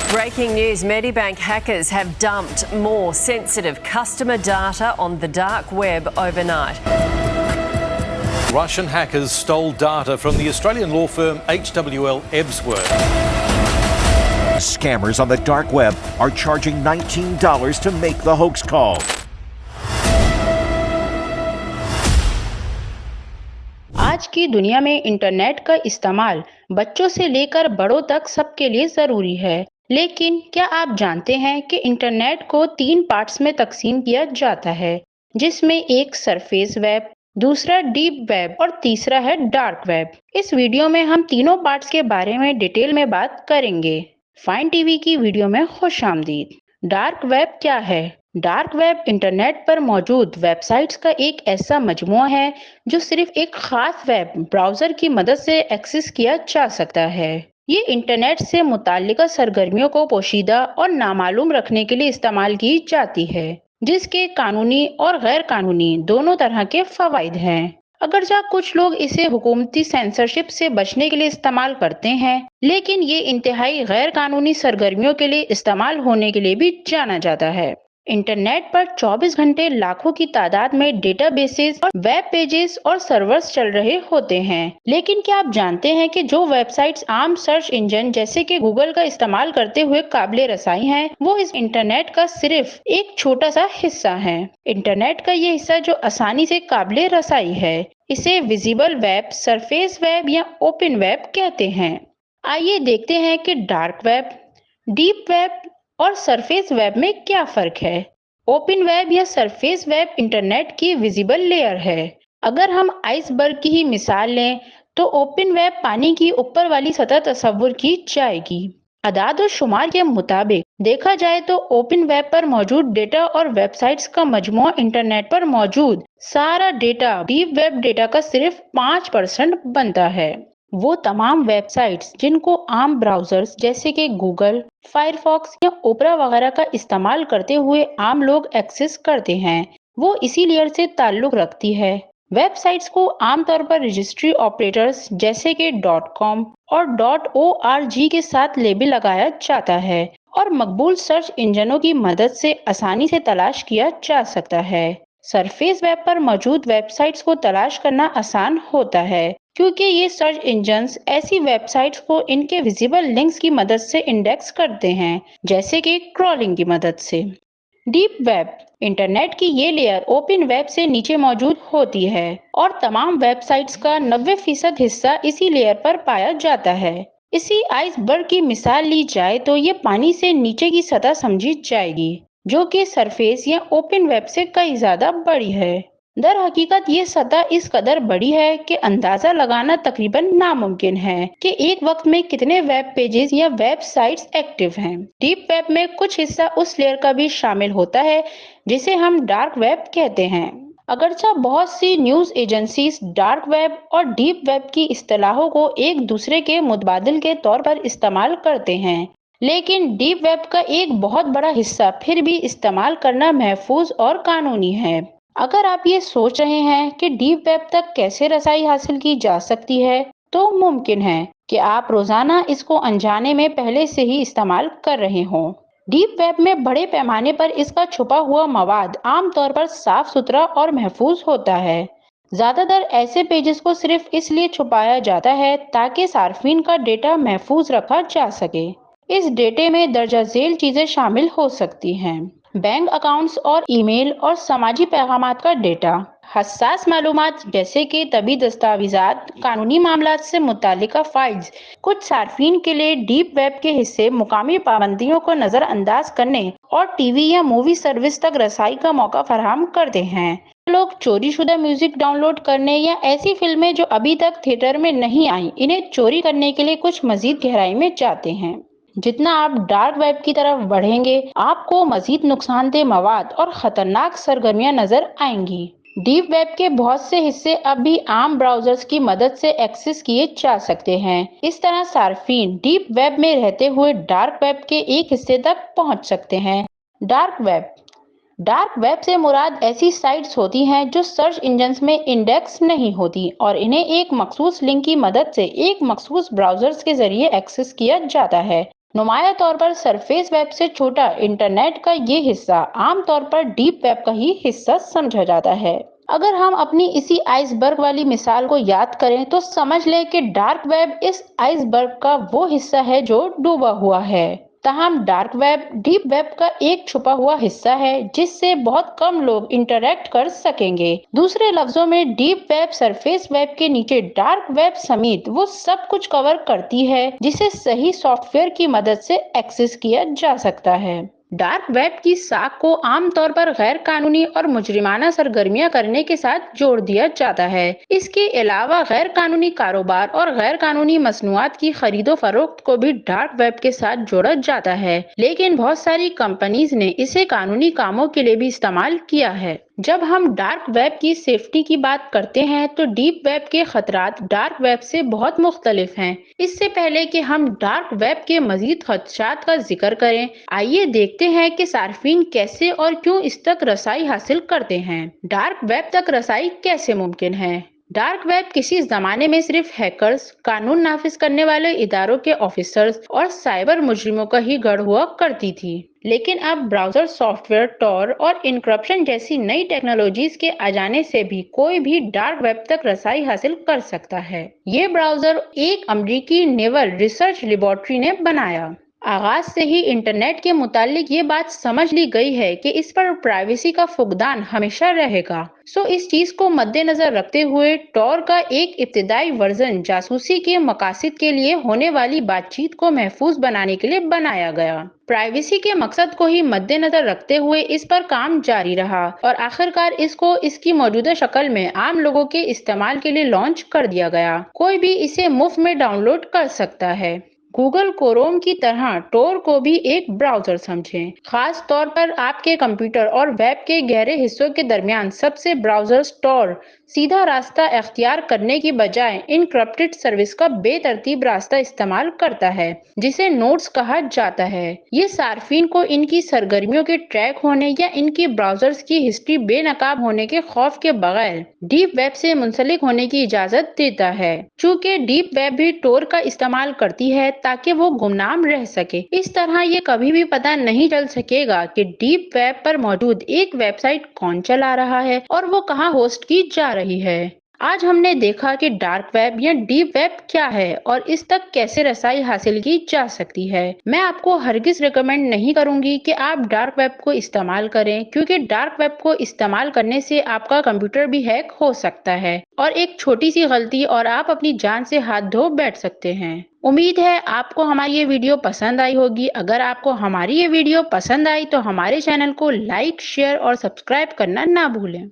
Breaking news, Medibank hackers have dumped more sensitive customer data on the dark web overnight. Russian hackers stole data from the Australian law firm HWL Ebsworth. Scammers on the dark web are charging $19 to make the hoax call. आज की दुनिया में internet का इस्तेमाल बच्चों से लेकर बड़ों तक सबके लिए जरूरी है, लेकिन क्या आप जानते हैं कि इंटरनेट को 3 पार्ट्स में तकसीम किया जाता है, जिसमें एक सरफेस वेब, दूसरा डीप वेब और तीसरा है डार्क वेब। इस वीडियो में हम तीनों पार्ट्स के बारे में डिटेल में बात करेंगे। फाइन टीवी की वीडियो में खुशामदीद। डार्क वेब क्या है? डार्क वेब इंटरनेट पर मौजूद वेबसाइट्स का एक ऐसा मजमुआ है जो सिर्फ एक खास वेब ब्राउजर की मदद से एक्सेस किया जा सकता है। ये इंटरनेट से मुताल्लिका सरगर्मियों को पोशीदा और नामालूम रखने के लिए इस्तेमाल की जाती है, जिसके कानूनी और गैर कानूनी दोनों तरह के फवाइद हैं। अगरचा कुछ लोग इसे हुकूमती सेंसरशिप से बचने के लिए इस्तेमाल करते हैं, लेकिन ये इंतहाई गैर कानूनी सरगर्मियों के लिए इस्तेमाल होने के लिए भी जाना जाता है। इंटरनेट पर 24 घंटे लाखों की तादाद में डेटाबेसेस और वेब पेजेस और सर्वर्स चल रहे होते हैं, लेकिन क्या आप जानते हैं कि जो वेबसाइट्स आम सर्च इंजन जैसे कि गूगल का इस्तेमाल करते हुए काबिल रसाई हैं, वो इस इंटरनेट का सिर्फ एक छोटा सा हिस्सा है। इंटरनेट का ये हिस्सा जो आसानी से काबिल रसाई है, इसे विजिबल वेब, सरफेस वेब या ओपन वेब कहते हैं। आइए देखते हैं कि डार्क वेब, डीप वेब और सरफेस वेब में क्या फर्क है। ओपन वेब या सरफेस वेब इंटरनेट की विजिबल लेयर है। अगर हम आइसबर्ग की ही मिसाल लें तो ओपन वेब पानी की ऊपर वाली सतह तस्वुर की जाएगी। अदाद और शुमार के मुताबिक देखा जाए तो ओपन वेब पर मौजूद डेटा और वेबसाइट्स का मजमुआ इंटरनेट पर मौजूद सारा डेटा डीप वेब डेटा का सिर्फ 5% बनता है। वो तमाम वेबसाइट्स जिनको आम ब्राउजर्स जैसे कि गूगल, फायरफॉक्स या ओपरा वगैरह का इस्तेमाल करते हुए आम लोग एक्सेस करते हैं, वो इसी लेयर से ताल्लुक रखती है। वेबसाइट्स को आमतौर पर रजिस्ट्री ऑपरेटर्स जैसे कि .com और .org के साथ लेबल लगाया जाता है और मकबूल सर्च इंजनों की मदद से आसानी से तलाश किया जा सकता है। सरफेस वेब पर मौजूद वेबसाइट्स को तलाश करना आसान होता है, क्योंकि ये सर्च इंजन्स ऐसी वेबसाइट्स को इनके विजिबल लिंक्स की मदद से इंडेक्स करते हैं, जैसे कि क्रॉलिंग की मदद से। डीप वेब इंटरनेट की ये लेयर ओपन वेब से नीचे मौजूद होती है और तमाम वेबसाइट्स का 90% हिस्सा इसी लेयर पर पाया जाता है। इसी आइसबर्ग की मिसाल ली जाए तो ये पानी से नीचे की सतह समझी जाएगी, जो कि सरफेस या ओपन वेब से कई ज्यादा बड़ी है। दर हकीकत ये सतह इस कदर बड़ी है कि अंदाजा लगाना तकरीबन नामुमकिन है कि एक वक्त में कितने वेब पेजेस या वेब साइट्स एक्टिव हैं। डीप वेब में कुछ हिस्सा उस लेयर का भी शामिल होता है जिसे हम डार्क वेब कहते हैं। अगरचा बहुत सी न्यूज एजेंसीज डार्क वेब और डीप वेब की इस्तिलाहों को एक दूसरे के मुतबादिल के तौर पर इस्तेमाल करते हैं, लेकिन डीप वेब का एक बहुत बड़ा हिस्सा फिर भी इस्तेमाल करना महफूज और कानूनी है। अगर आप ये सोच रहे हैं कि डीप वेब तक कैसे रसाई हासिल की जा सकती है, तो मुमकिन है कि आप रोजाना इसको अनजाने में पहले से ही इस्तेमाल कर रहे हों। डीप वेब में बड़े पैमाने पर इसका छुपा हुआ मवाद आमतौर पर साफ सुथरा और महफूज होता है। ज्यादातर ऐसे पेजेस को सिर्फ इसलिए छुपाया जाता है ताकि सार्फिन का डेटा महफूज रखा जा सके। इस डेटे में दर्जा झेल चीजें शामिल हो सकती हैं, बैंक अकाउंट्स और ईमेल और समाजी पैगामात का डेटा, हसास मालूमात जैसे कि तबी दस्तावेजात, कानूनी मामलात से मुतालिका फाइल्स। कुछ सार्फिन के लिए डीप वेब के हिस्से मुकामी पाबंदियों को नजरअंदाज करने और टीवी या मूवी सर्विस तक रसाई का मौका फराहम करते हैं। लोग चोरी शुदा म्यूजिक डाउनलोड करने या ऐसी फिल्में जो अभी तक थिएटर में नहीं आई, इन्हें चोरी करने के लिए कुछ मजीद गहराई में जाते हैं। जितना आप डार्क वेब की तरफ बढ़ेंगे, आपको मजीद नुकसानदेह मवाद और खतरनाक सरगर्मियां नजर आएंगी। डीप वेब के बहुत से हिस्से अब भी आम ब्राउजर्स की मदद से एक्सेस किए जा सकते हैं। इस तरह सार्फिन डीप वेब में रहते हुए डार्क वेब के एक हिस्से तक पहुंच सकते हैं। डार्क वेब से मुराद ऐसी साइट्स होती हैं जो सर्च इंजन्स में इंडेक्स नहीं होती और इन्हें एक मखसूस लिंक की मदद से एक मखसूस ब्राउजर्स के जरिए एक्सेस किया जाता है। नुमाया तौर पर सरफेस वेब से छोटा इंटरनेट का ये हिस्सा आमतौर पर डीप वेब का ही हिस्सा समझा जाता है। अगर हम अपनी इसी आइसबर्ग वाली मिसाल को याद करें तो समझ लें कि डार्क वेब इस आइसबर्ग का वो हिस्सा है जो डूबा हुआ है। ताहम डार्क वेब डीप वेब का एक छुपा हुआ हिस्सा है जिससे बहुत कम लोग इंटरैक्ट कर सकेंगे। दूसरे लफ्जों में डीप वेब सरफेस वेब के नीचे डार्क वेब समेत वो सब कुछ कवर करती है जिसे सही सॉफ्टवेयर की मदद से एक्सेस किया जा सकता है। डार्क वेब की साख को आमतौर पर गैर कानूनी और मुजरिमाना सरगर्मियां करने के साथ जोड़ दिया जाता है। इसके अलावा गैर कानूनी कारोबार और गैर कानूनी मसनूआत की खरीदो फरोख्त को भी डार्क वेब के साथ जोड़ा जाता है, लेकिन बहुत सारी कंपनीज ने इसे कानूनी कामों के लिए भी इस्तेमाल किया है। जब हम डार्क वेब की सेफ्टी की बात करते हैं तो डीप वेब के खतरात डार्क वेब से बहुत मुख्तलिफ हैं। इससे पहले कि हम डार्क वेब के मजीद खदशात का जिक्र करें, आइए देखते हैं कि सार्फिन कैसे और क्यों इस तक रसाई हासिल करते हैं। डार्क वेब तक रसाई कैसे मुमकिन है? डार्क वेब किसी जमाने में सिर्फ हैकर्स, कानून नाफिज करने वाले इदारों के ऑफिसर्स और साइबर मुजरिमों का ही गढ़ हुआ करती थी, लेकिन अब ब्राउजर सॉफ्टवेयर, टॉर और इनक्रप्शन जैसी नई टेक्नोलॉजीज के आ जाने से भी कोई भी डार्क वेब तक रसाई हासिल कर सकता है। ये ब्राउजर एक अमेरिकी नेवल रिसर्च लेबोरेटरी ने बनाया। आगाज से ही इंटरनेट के मुतालिक ये बात समझ ली गई है कि इस पर प्राइवेसी का फुकदान हमेशा रहेगा। इस चीज को मद्देनजर रखते हुए टॉर का एक इब्तिदाई वर्जन जासूसी के मकासद के लिए होने वाली बातचीत को महफूज बनाने के लिए बनाया गया। प्राइवेसी के मकसद को ही मद्देनजर रखते हुए इस पर काम जारी रहा और आखिरकार इसको इसकी मौजूदा शक्ल में आम लोगों के इस्तेमाल के लिए लॉन्च कर दिया गया। कोई भी इसे मुफ्त में डाउनलोड कर सकता है। गूगल क्रोम की तरह टॉर को भी एक ब्राउजर समझें। खास तौर पर आपके कंप्यूटर और वेब के गहरे हिस्सों के दरमियान सबसे ब्राउजर्स टॉर सीधा रास्ता अख्तियार करने की बजाय इनक्रप्टेड सर्विस का बेतरतीब रास्ता इस्तेमाल करता है, जिसे नोड्स कहा जाता है। ये सार्फिन को इनकी सरगर्मियों के ट्रैक होने या इनकी ब्राउजर्स की हिस्ट्री बेनकाब होने के खौफ के बगैर डीप वेब से मुंसलिक होने की इजाजत देता है। चूंकि डीप वेब भी टॉर का इस्तेमाल करती है ताकि वो गुमनाम रह सके, इस तरह ये कभी भी पता नहीं चल सकेगा कि डीप वेब पर मौजूद एक वेबसाइट कौन चला रहा है और वो कहाँ होस्ट की जा रही है। आज हमने देखा कि डार्क वेब या डीप वेब क्या है और इस तक कैसे रसाई हासिल की जा सकती है। मैं आपको हरगिज रिकमेंड नहीं करूंगी कि आप डार्क वेब को इस्तेमाल करें, क्योंकि डार्क वेब को इस्तेमाल करने से आपका कंप्यूटर भी हैक हो सकता है और एक छोटी सी गलती और आप अपनी जान से हाथ धो बैठ सकते हैं। उम्मीद है आपको हमारी ये वीडियो पसंद आई होगी। अगर आपको हमारी ये वीडियो पसंद आई तो हमारे चैनल को लाइक, शेयर और सब्सक्राइब करना ना भूलें।